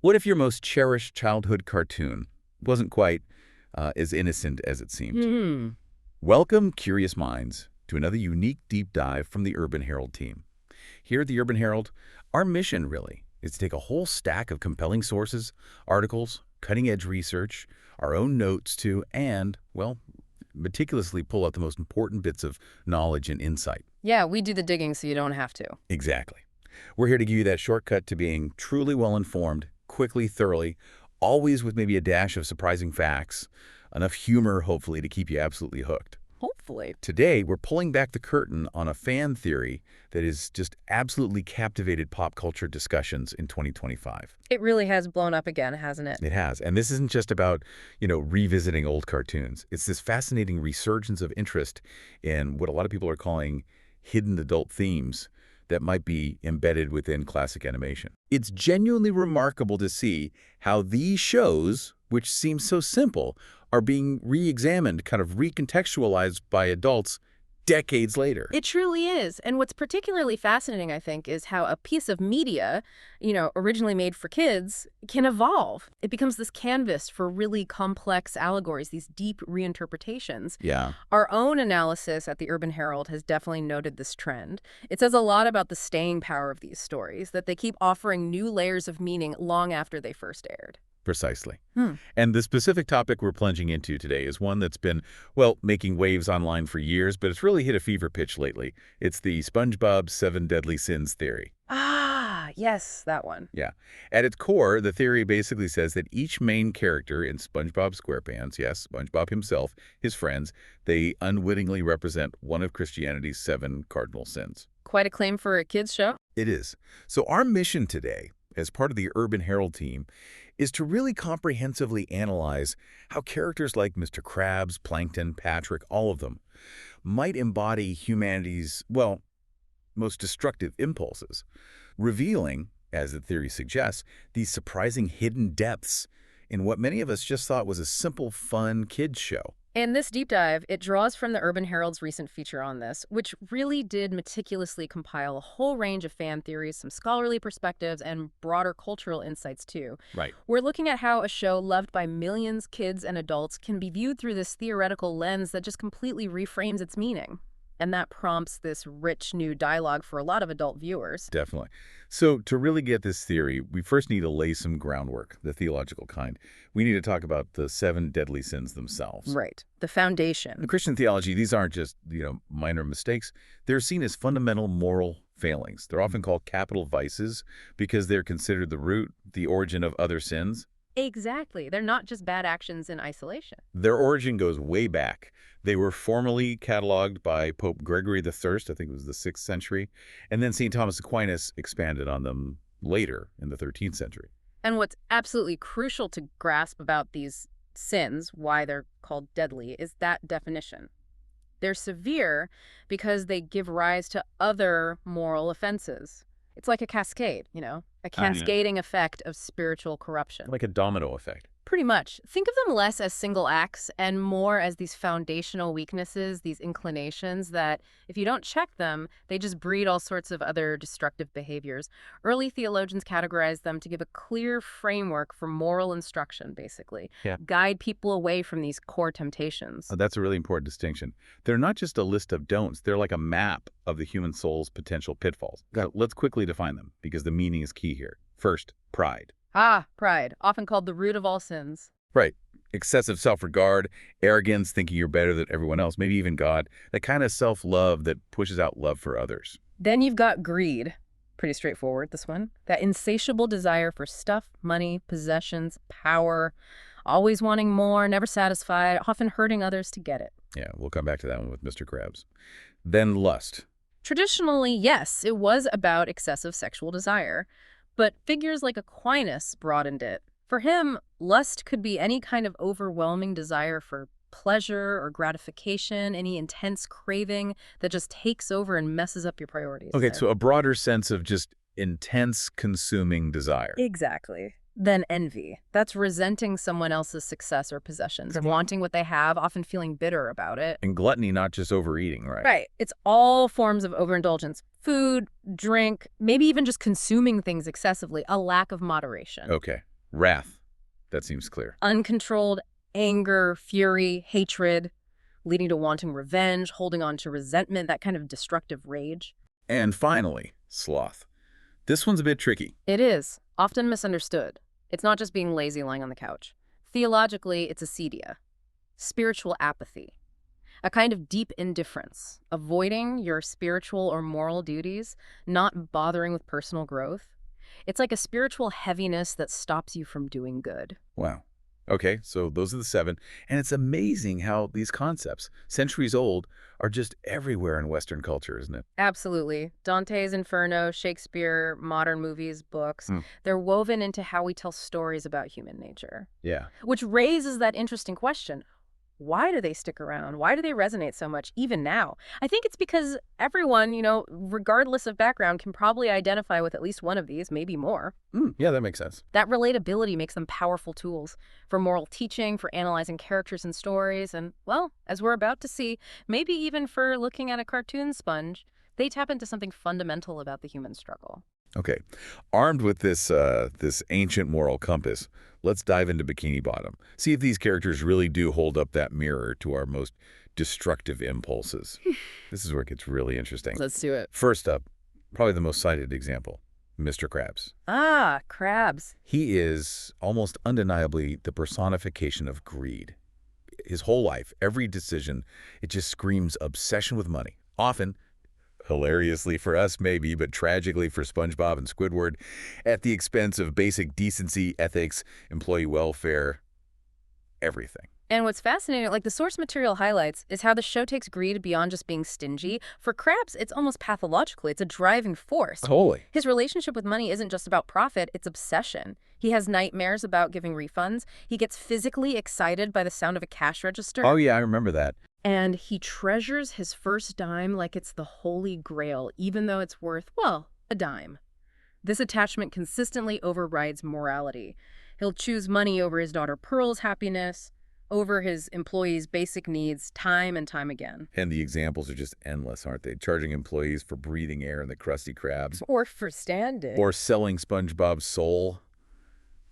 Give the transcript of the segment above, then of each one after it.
What if your most cherished childhood cartoon wasn't quite as innocent as it seemed? Hmm. Welcome, curious minds, to another unique deep dive from the Urban Herald team. Here at the Urban Herald, our mission really is to take a whole stack of compelling sources, articles, cutting-edge research, our own notes too, and, well, meticulously pull out the most important bits of knowledge and insight. Yeah, we do the digging so you don't have to. Exactly. We're here to give you that shortcut to being truly well-informed, quickly, thoroughly, always with maybe a dash of surprising facts, enough humor, hopefully, to keep you absolutely hooked. Hopefully. Today, we're pulling back the curtain on a fan theory that has just absolutely captivated pop culture discussions in 2025. It really has blown up again, hasn't it? It has. And this isn't just about, revisiting old cartoons. It's this fascinating resurgence of interest in what a lot of people are calling hidden adult themes that might be embedded within classic animation. It's genuinely remarkable to see how these shows, which seem so simple, are being re-examined, kind of recontextualized by adults decades later. It truly is. And what's particularly fascinating, I think, is how a piece of media, originally made for kids, can evolve. It becomes this canvas for really complex allegories, these deep reinterpretations. Yeah. Our own analysis at the Urban Herald has definitely noted this trend. It says a lot about the staying power of these stories, that they keep offering new layers of meaning long after they first aired. Precisely. And the specific topic we're plunging into today is one that's been, well, making waves online for years, but it's really hit a fever pitch lately. It's the SpongeBob 7 Deadly Sins theory. Ah, yes, that one. Yeah. At its core, the theory basically says that each main character in SpongeBob SquarePants, yes, SpongeBob himself, his friends, they unwittingly represent one of Christianity's 7 cardinal sins. Quite a claim for a kids' show. It is. So our mission today, as part of the Urban Herald team, is to really comprehensively analyze how characters like Mr. Krabs, Plankton, Patrick, all of them, might embody humanity's, well, most destructive impulses, revealing, as the theory suggests, these surprising hidden depths in what many of us just thought was a simple, fun kids show. And this deep dive, it draws from the Urban Herald's recent feature on this, which really did meticulously compile a whole range of fan theories, some scholarly perspectives, and broader cultural insights, too. Right. We're looking at how a show loved by millions, kids and adults, can be viewed through this theoretical lens that just completely reframes its meaning. And that prompts this rich new dialogue for a lot of adult viewers. Definitely. So to really get this theory, we first need to lay some groundwork, the theological kind. We need to talk about the 7 deadly sins themselves. Right. The foundation. In Christian theology, these aren't just, minor mistakes. They're seen as fundamental moral failings. They're often called capital vices because they're considered the root, the origin of other sins. Exactly. They're not just bad actions in isolation. Their origin goes way back. They were formally cataloged by Pope Gregory the Thirst, I think it was the 6th century, and then St. Thomas Aquinas expanded on them later in the 13th century. And what's absolutely crucial to grasp about these sins, why they're called deadly, is that definition. They're severe because they give rise to other moral offenses. It's like a cascade, a cascading effect of spiritual corruption. Like a domino effect. Pretty much. Think of them less as single acts and more as these foundational weaknesses, these inclinations that, if you don't check them, they just breed all sorts of other destructive behaviors. Early theologians categorized them to give a clear framework for moral instruction, basically. Yeah. Guide people away from these core temptations. That's a really important distinction. They're not just a list of don'ts. They're like a map of the human soul's potential pitfalls. So let's quickly define them because the meaning is key here. First, pride. Ah, pride, often called the root of all sins. Right. Excessive self-regard, arrogance, thinking you're better than everyone else, maybe even God, that kind of self-love that pushes out love for others. Then you've got greed. Pretty straightforward, this one. That insatiable desire for stuff, money, possessions, power, always wanting more, never satisfied, often hurting others to get it. Yeah, we'll come back to that one with Mr. Krabs. Then lust. Traditionally, yes, it was about excessive sexual desire. But figures like Aquinas broadened it. For him, lust could be any kind of overwhelming desire for pleasure or gratification, any intense craving that just takes over and messes up your priorities. Okay, so a broader sense of just intense consuming desire. Exactly. Then envy. That's resenting someone else's success or possessions, wanting what they have, often feeling bitter about it. And gluttony, not just overeating, right? Right. It's all forms of overindulgence. Food, drink, maybe even just consuming things excessively, a lack of moderation. Okay. Wrath. That seems clear. Uncontrolled anger, fury, hatred, leading to wanting revenge, holding on to resentment, that kind of destructive rage. And finally, sloth. This one's a bit tricky. It is, often misunderstood. It's not just being lazy lying on the couch. Theologically, it's acedia, spiritual apathy, a kind of deep indifference, avoiding your spiritual or moral duties, not bothering with personal growth. It's like a spiritual heaviness that stops you from doing good. Wow. Okay, so those are the 7. And it's amazing how these concepts, centuries old, are just everywhere in Western culture, isn't it? Absolutely. Dante's Inferno, Shakespeare, modern movies, books, they're woven into how we tell stories about human nature. Yeah. Which raises that interesting question. Why do they stick around? Why do they resonate so much, even now? I think it's because everyone, regardless of background, can probably identify with at least one of these, maybe more. Yeah, that makes sense. That relatability makes them powerful tools for moral teaching, for analyzing characters and stories, and, well, as we're about to see, maybe even for looking at a cartoon sponge, they tap into something fundamental about the human struggle. Okay, armed with this ancient moral compass, let's dive into Bikini Bottom. See if these characters really do hold up that mirror to our most destructive impulses. This is where it gets really interesting. Let's do it. First up, probably the most cited example, Mr. Krabs. Ah, Krabs. He is almost undeniably the personification of greed. His whole life, every decision, it just screams obsession with money. Often, hilariously for us maybe, but tragically for SpongeBob and Squidward, at the expense of basic decency, ethics, employee welfare, everything. And what's fascinating, like the source material highlights, is how the show takes greed beyond just being stingy. For Krabs, it's almost pathological. It's a driving force. Totally. His relationship with money isn't just about profit, it's obsession. He has nightmares about giving refunds. He gets physically excited by the sound of a cash register. Oh yeah, I remember that. And he treasures his first dime like it's the holy grail, even though it's worth, well, a dime. This attachment consistently overrides morality. He'll choose money over his daughter Pearl's happiness, over his employees' basic needs, time and time again. And the examples are just endless, aren't they? Charging employees for breathing air in the Krusty Krabs. Or for standing. Or selling SpongeBob's soul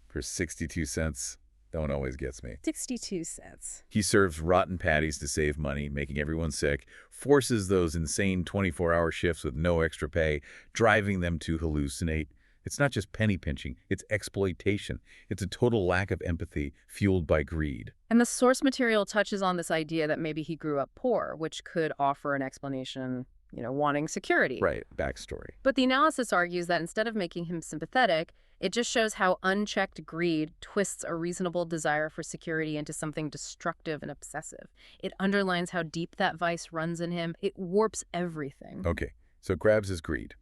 for 62 cents. That one always gets me. 62 cents. He serves rotten patties to save money, making everyone sick, forces those insane 24-hour shifts with no extra pay, driving them to hallucinate. It's not just penny pinching, it's exploitation. It's a total lack of empathy fueled by greed. And the source material touches on this idea that maybe he grew up poor, which could offer an explanation, wanting security. Right, backstory. But the analysis argues that instead of making him sympathetic, it just shows how unchecked greed twists a reasonable desire for security into something destructive and obsessive. It underlines how deep that vice runs in him. It warps everything. Okay, so Krabs is greed.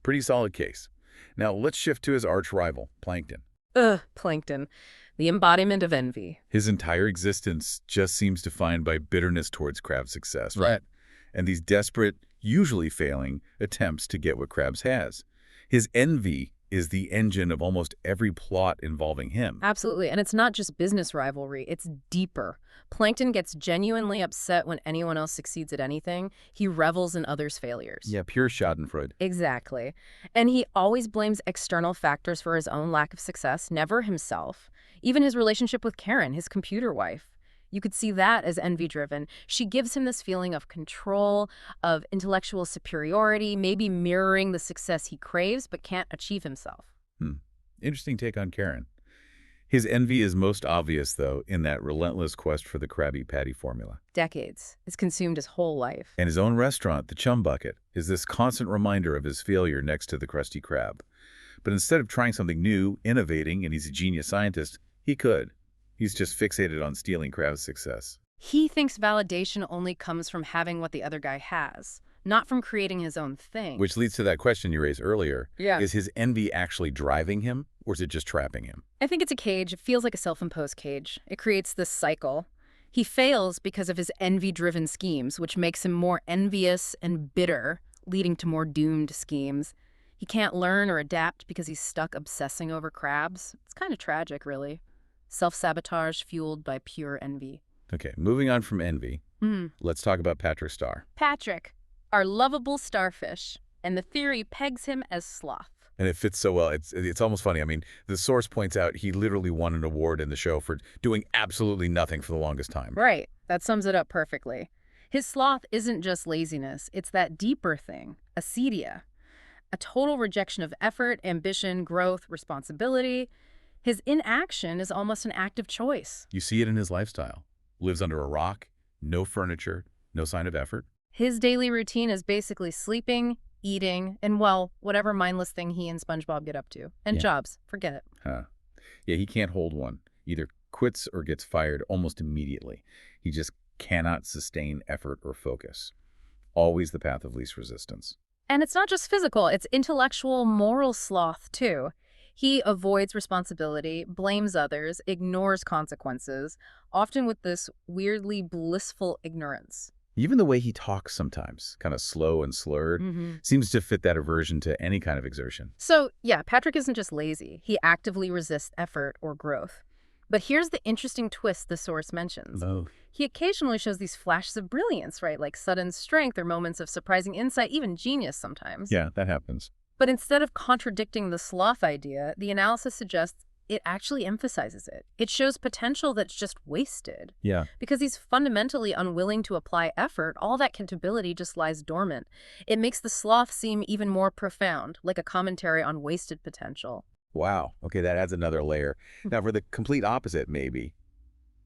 Pretty solid case. Now let's shift to his arch rival, Plankton. Plankton. The embodiment of envy. His entire existence just seems defined by bitterness towards Krabs' success, right? And these desperate, usually failing, attempts to get what Krabs has. His envy is the engine of almost every plot involving him. Absolutely. And it's not just business rivalry. It's deeper. Plankton gets genuinely upset when anyone else succeeds at anything. He revels in others' failures. Yeah, pure schadenfreude. Exactly. And he always blames external factors for his own lack of success, never himself. Even his relationship with Karen, his computer wife. You could see that as envy-driven. She gives him this feeling of control, of intellectual superiority, maybe mirroring the success he craves but can't achieve himself. Interesting take on Karen. His envy is most obvious, though, in that relentless quest for the Krabby Patty formula. Decades. It's consumed his whole life. And his own restaurant, the Chum Bucket, is this constant reminder of his failure next to the Krusty Krab. But instead of trying something new, innovating, and he's a genius scientist, he could. He's just fixated on stealing Krabs' success. He thinks validation only comes from having what the other guy has, not from creating his own thing. Which leads to that question you raised earlier. Yeah. Is his envy actually driving him, or is it just trapping him? I think it's a cage. It feels like a self-imposed cage. It creates this cycle. He fails because of his envy-driven schemes, which makes him more envious and bitter, leading to more doomed schemes. He can't learn or adapt because he's stuck obsessing over Krabs. It's kind of tragic, really. Self-sabotage fueled by pure envy. Okay, moving on from envy, let's talk about Patrick Star. Patrick, our lovable starfish, and the theory pegs him as sloth. And it fits so well. It's almost funny. I mean, the source points out he literally won an award in the show for doing absolutely nothing for the longest time. Right. That sums it up perfectly. His sloth isn't just laziness. It's that deeper thing, acedia, a total rejection of effort, ambition, growth, responsibility. His inaction is almost an act of choice. You see it in his lifestyle. Lives under a rock, no furniture, no sign of effort. His daily routine is basically sleeping, eating, and, well, whatever mindless thing he and SpongeBob get up to. And Yeah. jobs. Forget it. Huh. Yeah, he can't hold one. Either quits or gets fired almost immediately. He just cannot sustain effort or focus. Always the path of least resistance. And it's not just physical, it's intellectual, moral sloth, too. He avoids responsibility, blames others, ignores consequences, often with this weirdly blissful ignorance. Even the way he talks sometimes, kind of slow and slurred, seems to fit that aversion to any kind of exertion. So, yeah, Patrick isn't just lazy. He actively resists effort or growth. But here's the interesting twist the source mentions. Oh. He occasionally shows these flashes of brilliance, right? Like sudden strength or moments of surprising insight, even genius sometimes. Yeah, that happens. But instead of contradicting the sloth idea, the analysis suggests it actually emphasizes it. It shows potential that's just wasted. Yeah. Because he's fundamentally unwilling to apply effort, all that capability just lies dormant. It makes the sloth seem even more profound, like a commentary on wasted potential. Wow. Okay, that adds another layer. Now, for the complete opposite, maybe.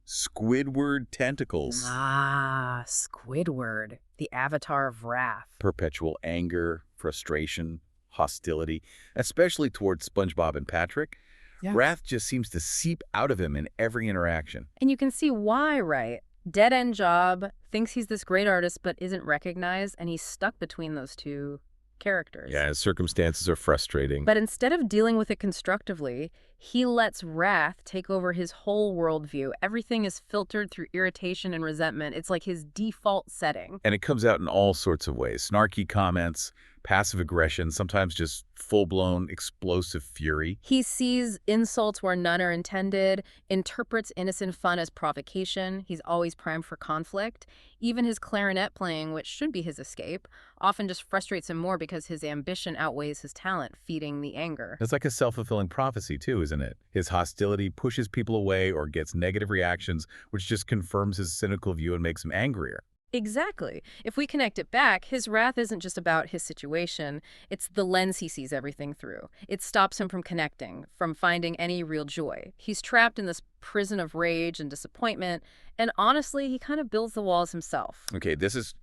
Squidward tentacles. Ah, Squidward, the avatar of wrath. Perpetual anger, frustration, hostility, especially towards SpongeBob and Patrick. Yeah. Wrath just seems to seep out of him in every interaction. And you can see why, right? Dead-end job, thinks he's this great artist but isn't recognized, and he's stuck between those two characters. Yeah, his circumstances are frustrating. But instead of dealing with it constructively, he lets wrath take over his whole worldview. Everything is filtered through irritation and resentment. It's like his default setting. And it comes out in all sorts of ways. Snarky comments, passive aggression, sometimes just full-blown explosive fury. He sees insults where none are intended, interprets innocent fun as provocation. He's always primed for conflict. Even his clarinet playing, which should be his escape, often just frustrates him more because his ambition outweighs his talent, feeding the anger. It's like a self-fulfilling prophecy too, isn't it? His hostility pushes people away or gets negative reactions, which just confirms his cynical view and makes him angrier. Exactly. If we connect it back, his wrath isn't just about his situation. It's the lens he sees everything through. It stops him from connecting, from finding any real joy. He's trapped in this prison of rage and disappointment, and honestly, he kind of builds the walls himself. Okay, this is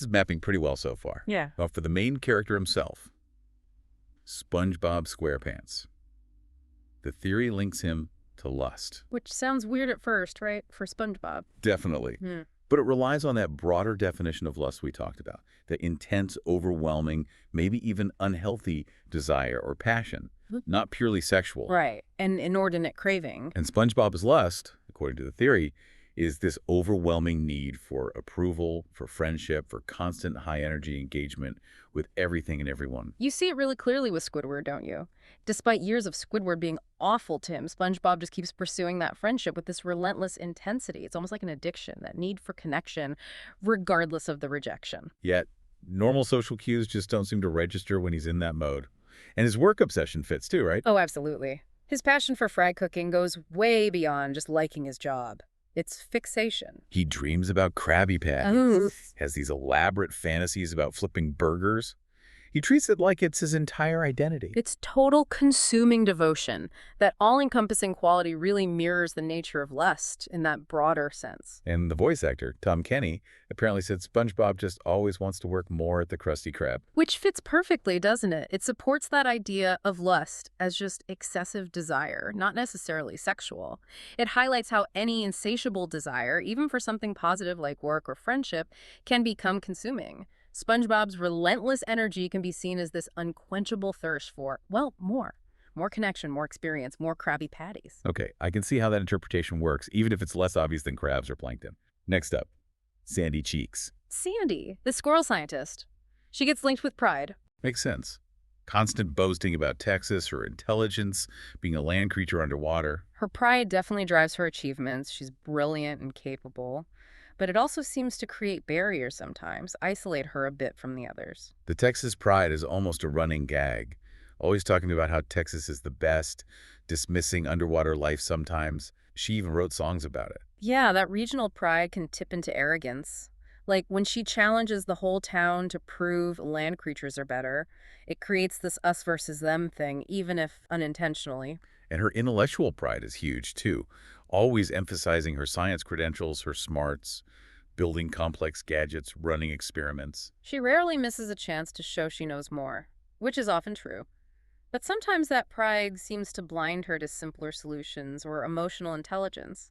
mapping pretty well so far. Yeah. Well, for the main character himself, SpongeBob SquarePants. The theory links him to lust. Which sounds weird at first, right? For SpongeBob. Definitely. Hmm. But it relies on that broader definition of lust we talked about, the intense, overwhelming, maybe even unhealthy desire or passion, not purely sexual. Right. An inordinate craving. And SpongeBob's lust, according to the theory, is this overwhelming need for approval, for friendship, for constant high-energy engagement with everything and everyone. You see it really clearly with Squidward, don't you? Despite years of Squidward being awful to him, SpongeBob just keeps pursuing that friendship with this relentless intensity. It's almost like an addiction, that need for connection, regardless of the rejection. Yet, normal social cues just don't seem to register when he's in that mode. And his work obsession fits too, right? Oh, absolutely. His passion for fry cooking goes way beyond just liking his job. It's fixation. He dreams about Krabby Patties, has these elaborate fantasies about flipping burgers. He treats it like it's his entire identity. It's total consuming devotion. That all-encompassing quality really mirrors the nature of lust in that broader sense. And the voice actor, Tom Kenny, apparently said SpongeBob just always wants to work more at the Krusty Krab. Which fits perfectly, doesn't it? It supports that idea of lust as just excessive desire, not necessarily sexual. It highlights how any insatiable desire, even for something positive like work or friendship, can become consuming. SpongeBob's relentless energy can be seen as this unquenchable thirst for, well, more. More connection, more experience, more Krabby Patties. Okay, I can see how that interpretation works, even if it's less obvious than crabs or plankton. Next up, Sandy Cheeks. Sandy, the squirrel scientist. She gets linked with pride. Makes sense. Constant boasting about Texas, her intelligence, being a land creature underwater. Her pride definitely drives her achievements. She's brilliant and capable. But it also seems to create barriers sometimes, isolate her a bit from the others. The Texas pride is almost a running gag. always talking about how Texas is the best, dismissing underwater life sometimes. She even wrote songs about it. Yeah, that regional pride can tip into arrogance. Like when she challenges the whole town to prove land creatures are better, it creates this us versus them thing, even if unintentionally. And her intellectual pride is huge, too, always emphasizing her science credentials, her smarts, building complex gadgets, running experiments. She rarely misses a chance to show she knows more, which is often true. But sometimes that pride seems to blind her to simpler solutions or emotional intelligence.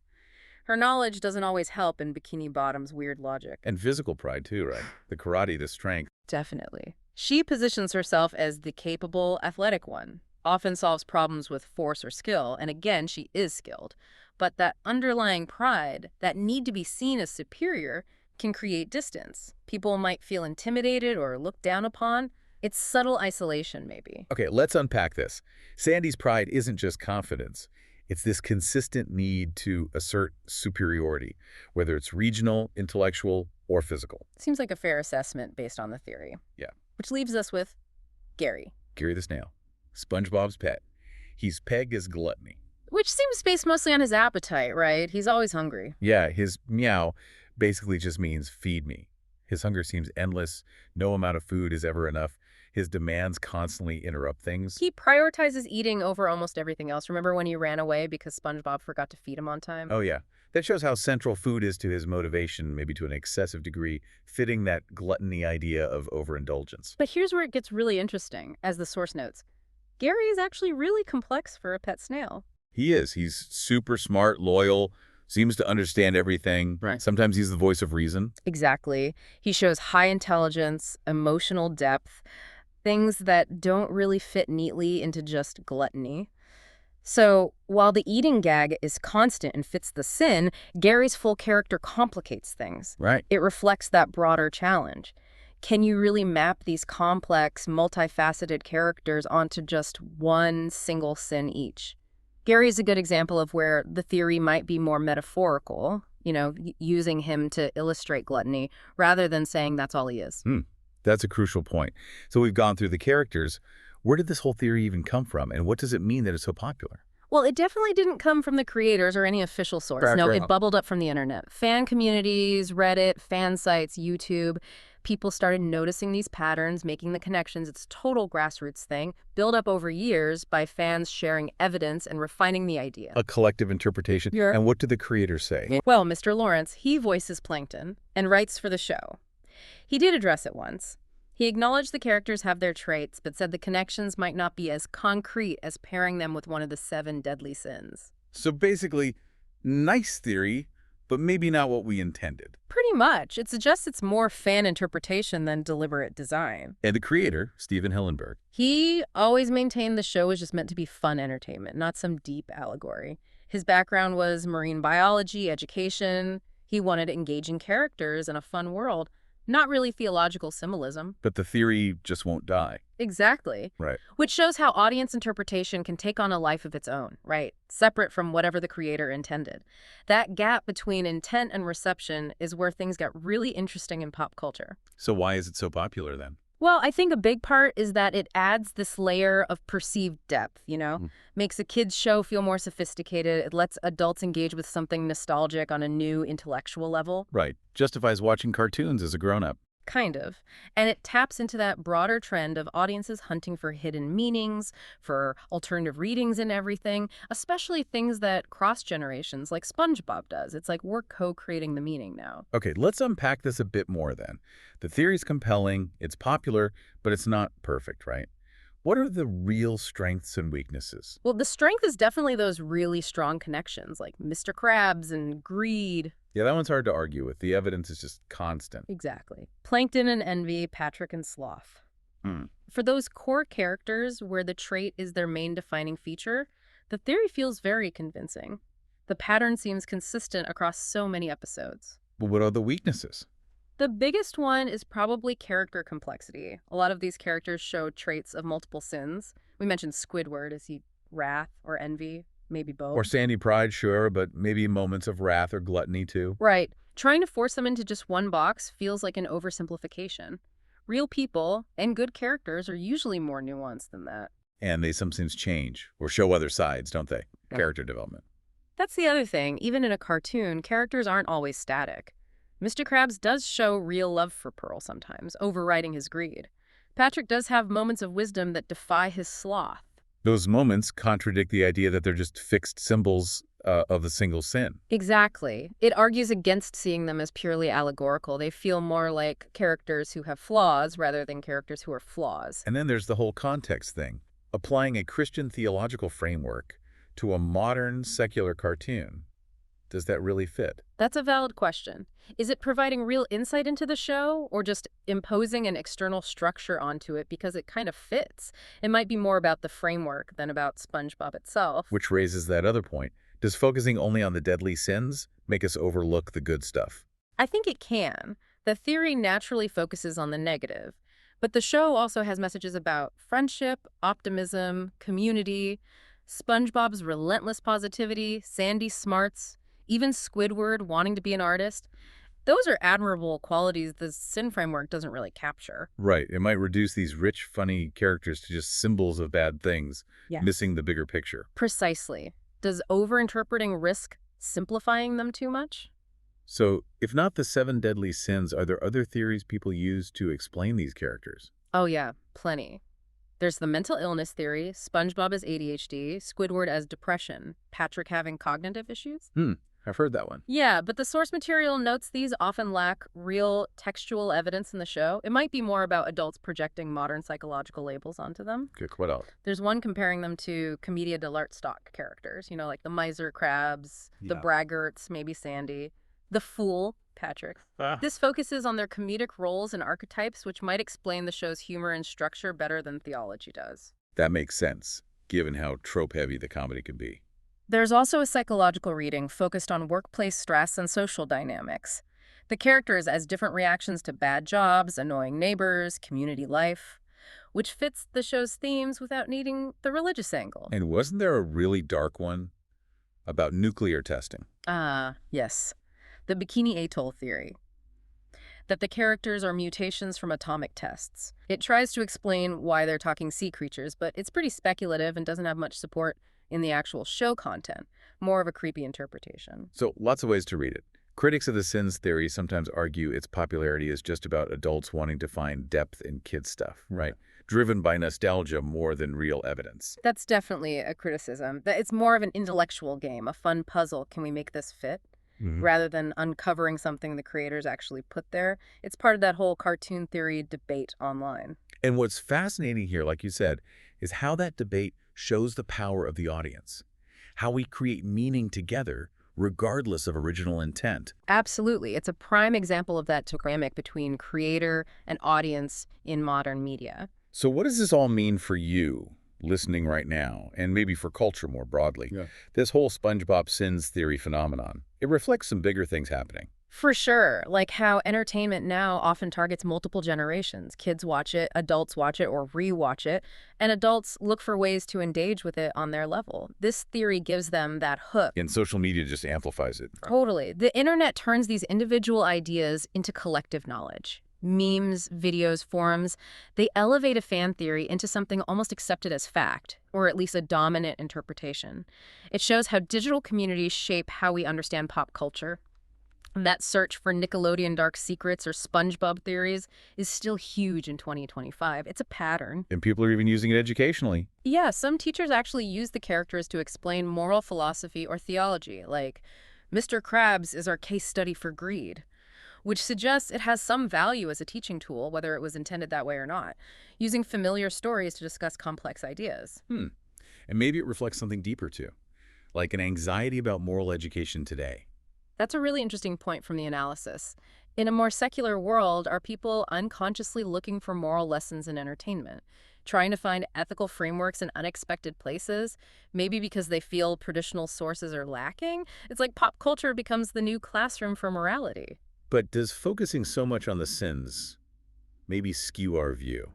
Her knowledge doesn't always help in Bikini Bottom's weird logic. And physical pride, too, right? The karate, the strength. Definitely. She positions herself as the capable, athletic one, often solves problems with force or skill, and again, she is skilled. But that underlying pride, that need to be seen as superior, can create distance. People might feel intimidated or looked down upon. It's subtle isolation, maybe. Okay, let's unpack this. Sandy's pride isn't just confidence. It's this consistent need to assert superiority, whether it's regional, intellectual, or physical. Seems like a fair assessment based on the theory. Yeah. Which leaves us with Gary. Gary the snail, SpongeBob's pet. He's pegged as gluttony. Which seems based mostly on his appetite, right? He's always hungry. Yeah, his meow basically just means feed me. His hunger seems endless. No amount of food is ever enough. His demands constantly interrupt things. He prioritizes eating over almost everything else. Remember when he ran away because SpongeBob forgot to feed him on time? Oh, yeah. That shows how central food is to his motivation, maybe to an excessive degree, fitting that gluttony idea of overindulgence. But here's where it gets really interesting, as the source notes. Gary is actually really complex for a pet snail. He is. He's super smart, loyal, seems to understand everything. Right. Sometimes he's the voice of reason. Exactly. He shows high intelligence, emotional depth, things that don't really fit neatly into just gluttony. So, while the eating gag is constant and fits the sin, Gary's full character complicates things. Right. It reflects that broader challenge. Can you really map these complex, multifaceted characters onto just one single sin each? Gary's a good example of where the theory might be more metaphorical, using him to illustrate gluttony, rather than saying that's all he is. That's a crucial point. So we've gone through the characters. Where did this whole theory even come from, and what does it mean that it's so popular? Well, it definitely didn't come from the creators or any official source. No, it bubbled up from the internet. Fan communities, Reddit, fan sites, YouTube. People started noticing these patterns, making the connections. It's a total grassroots thing, built up over years by fans sharing evidence and refining the idea. A collective interpretation. Yeah. And what did the creators say? Well, Mr. Lawrence, he voices Plankton and writes for the show. He did address it once. He acknowledged the characters have their traits, but said the connections might not be as concrete as pairing them with one of the 7 deadly sins. So basically, nice theory, but maybe not what we intended. Pretty much. It suggests it's more fan interpretation than deliberate design. And the creator, Stephen Hillenburg. He always maintained the show was just meant to be fun entertainment, not some deep allegory. His background was marine biology, education. He wanted engaging characters in a fun world. Not really theological symbolism. But the theory just won't die. Exactly. Right. Which shows how audience interpretation can take on a life of its own, right? Separate from whatever the creator intended. That gap between intent and reception is where things get really interesting in pop culture. So why is it so popular then? Well, I think a big part is that it adds this layer of perceived depth, Makes a kid's show feel more sophisticated. It lets adults engage with something nostalgic on a new intellectual level. Right. Justifies watching cartoons as a grown-up. Kind of. And it taps into that broader trend of audiences hunting for hidden meanings, for alternative readings and everything, especially things that cross generations like SpongeBob does. It's like we're co-creating the meaning now. Okay, let's unpack this a bit more then. The theory's compelling, it's popular, but it's not perfect, right? What are the real strengths and weaknesses? Well, the strength is definitely those really strong connections like Mr. Krabs and greed. Yeah, that one's hard to argue with. The evidence is just constant. Exactly. Plankton and envy, Patrick and sloth. For those core characters where the trait is their main defining feature, the theory feels very convincing. The pattern seems consistent across so many episodes. But what are the weaknesses? The biggest one is probably character complexity. A lot of these characters show traits of multiple sins. We mentioned Squidward. Is he wrath or envy? Maybe both. Or Sandy pride, sure, but maybe moments of wrath or gluttony too. Right. Trying to force them into just one box feels like an oversimplification. Real people and good characters are usually more nuanced than that. And they sometimes change or show other sides, don't they? Yeah. Character development. That's the other thing. Even in a cartoon, characters aren't always static. Mr. Krabs does show real love for Pearl sometimes, overriding his greed. Patrick does have moments of wisdom that defy his sloth. Those moments contradict the idea that they're just fixed symbols of a single sin. Exactly. It argues against seeing them as purely allegorical. They feel more like characters who have flaws rather than characters who are flaws. And then there's the whole context thing. Applying a Christian theological framework to a modern secular cartoon. Does that really fit? That's a valid question. Is it providing real insight into the show or just imposing an external structure onto it because it kind of fits? It might be more about the framework than about SpongeBob itself. Which raises that other point. Does focusing only on the deadly sins make us overlook the good stuff? I think it can. The theory naturally focuses on the negative, but the show also has messages about friendship, optimism, community, SpongeBob's relentless positivity, Sandy's smarts, even Squidward wanting to be an artist. Those are admirable qualities the sin framework doesn't really capture. Right. It might reduce these rich, funny characters to just symbols of bad things, Yes. missing the bigger picture. Precisely. Does overinterpreting risk simplifying them too much? So, if not the 7 deadly sins, are there other theories people use to explain these characters? Oh yeah, plenty. There's the mental illness theory, SpongeBob as ADHD, Squidward as depression, Patrick having cognitive issues. I've heard that one. Yeah, but the source material notes these often lack real textual evidence in the show. It might be more about adults projecting modern psychological labels onto them. Okay, what else? There's one comparing them to Commedia dell'arte stock characters, like the miser crabs, the Yeah. braggarts, maybe Sandy, the fool, Patrick. This focuses on their comedic roles and archetypes, which might explain the show's humor and structure better than theology does. That makes sense, given how trope-heavy the comedy can be. There's also a psychological reading focused on workplace stress and social dynamics. The characters as different reactions to bad jobs, annoying neighbors, community life, which fits the show's themes without needing the religious angle. And wasn't there a really dark one about nuclear testing? Yes. The Bikini Atoll theory. That the characters are mutations from atomic tests. It tries to explain why they're talking sea creatures, but it's pretty speculative and doesn't have much support in the actual show content, more of a creepy interpretation. So, lots of ways to read it. Critics of the sins theory sometimes argue its popularity is just about adults wanting to find depth in kids' stuff, right? Driven by nostalgia more than real evidence. That's definitely a criticism. That it's more of an intellectual game, a fun puzzle. Can we make this fit? Rather than uncovering something the creators actually put there. It's part of that whole cartoon theory debate online. And what's fascinating here, like you said, is how that debate shows the power of the audience. How we create meaning together regardless of original intent. Absolutely. It's a prime example of that dynamic between creator and audience in modern media. So what does this all mean for you, listening right now, and maybe for culture more broadly? This whole SpongeBob sins theory phenomenon, it reflects some bigger things happening. For sure. Like how entertainment now often targets multiple generations. Kids watch it, adults watch it or re-watch it, and adults look for ways to engage with it on their level. This theory gives them that hook. And social media just amplifies it. Totally. The internet turns these individual ideas into collective knowledge. Memes, videos, forums, they elevate a fan theory into something almost accepted as fact, or at least a dominant interpretation. It shows how digital communities shape how we understand pop culture. That search for Nickelodeon dark secrets or SpongeBob theories is still huge in 2025. It's a pattern. And people are even using it educationally. Yeah, some teachers actually use the characters to explain moral philosophy or theology, like Mr. Krabs is our case study for greed, which suggests it has some value as a teaching tool, whether it was intended that way or not, using familiar stories to discuss complex ideas. And maybe it reflects something deeper too, like an anxiety about moral education today. That's a really interesting point from the analysis. In a more secular world, are people unconsciously looking for moral lessons in entertainment, trying to find ethical frameworks in unexpected places, maybe because they feel traditional sources are lacking? It's like pop culture becomes the new classroom for morality. But does focusing so much on the sins maybe skew our view?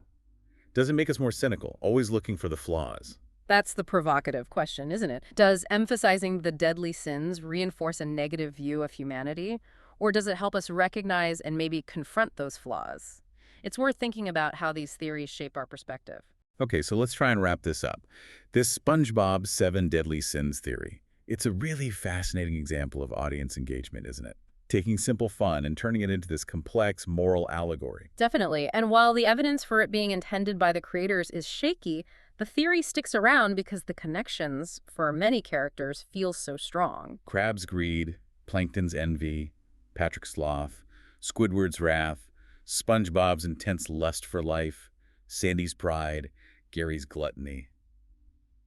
Does it make us more cynical, always looking for the flaws? That's the provocative question, isn't it? Does emphasizing the deadly sins reinforce a negative view of humanity? Or does it help us recognize and maybe confront those flaws? It's worth thinking about how these theories shape our perspective. Okay, so let's try and wrap this up. This SpongeBob 7 Deadly Sins theory. It's a really fascinating example of audience engagement, isn't it? Taking simple fun and turning it into this complex moral allegory. Definitely. And while the evidence for it being intended by the creators is shaky, the theory sticks around because the connections for many characters feel so strong. Crab's greed, Plankton's envy, Patrick's sloth, Squidward's wrath, SpongeBob's intense lust for life, Sandy's pride, Gary's gluttony.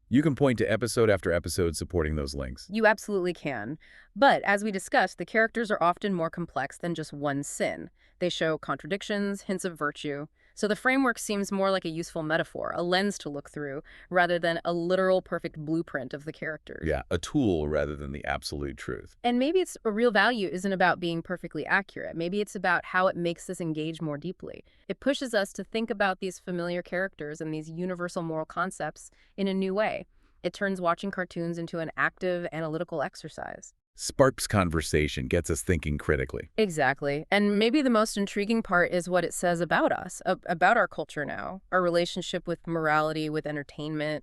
You can point to episode after episode supporting those links. You absolutely can. But as we discussed, the characters are often more complex than just one sin. They show contradictions, hints of virtue. So the framework seems more like a useful metaphor, a lens to look through, rather than a literal perfect blueprint of the characters. Yeah, a tool rather than the absolute truth. And maybe it's a real value isn't about being perfectly accurate. Maybe it's about how it makes us engage more deeply. It pushes us to think about these familiar characters and these universal moral concepts in a new way. It turns watching cartoons into an active, analytical exercise. Sparks conversation, gets us thinking critically. Exactly. And maybe the most intriguing part is what it says about us, about our culture now, our relationship with morality, with entertainment.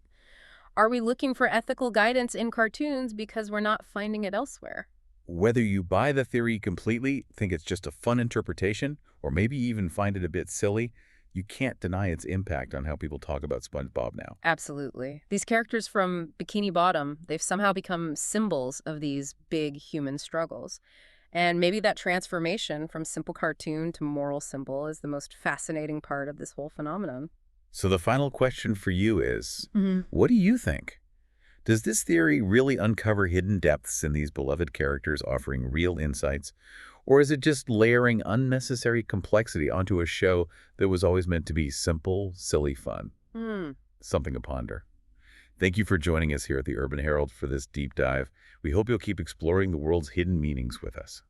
Are we looking for ethical guidance in cartoons because we're not finding it elsewhere? Whether you buy the theory completely, think it's just a fun interpretation, or maybe even find it a bit silly, you can't deny its impact on how people talk about SpongeBob now. Absolutely. These characters from Bikini Bottom, they've somehow become symbols of these big human struggles. And maybe that transformation from simple cartoon to moral symbol is the most fascinating part of this whole phenomenon. So the final question for you is, hmm what do you think? Does this theory really uncover hidden depths in these beloved characters offering real insights? Or is it just layering unnecessary complexity onto a show that was always meant to be simple, silly fun? Hmm. Something to ponder. Thank you for joining us here at the Urban Herald for this deep dive. We hope you'll keep exploring the world's hidden meanings with us.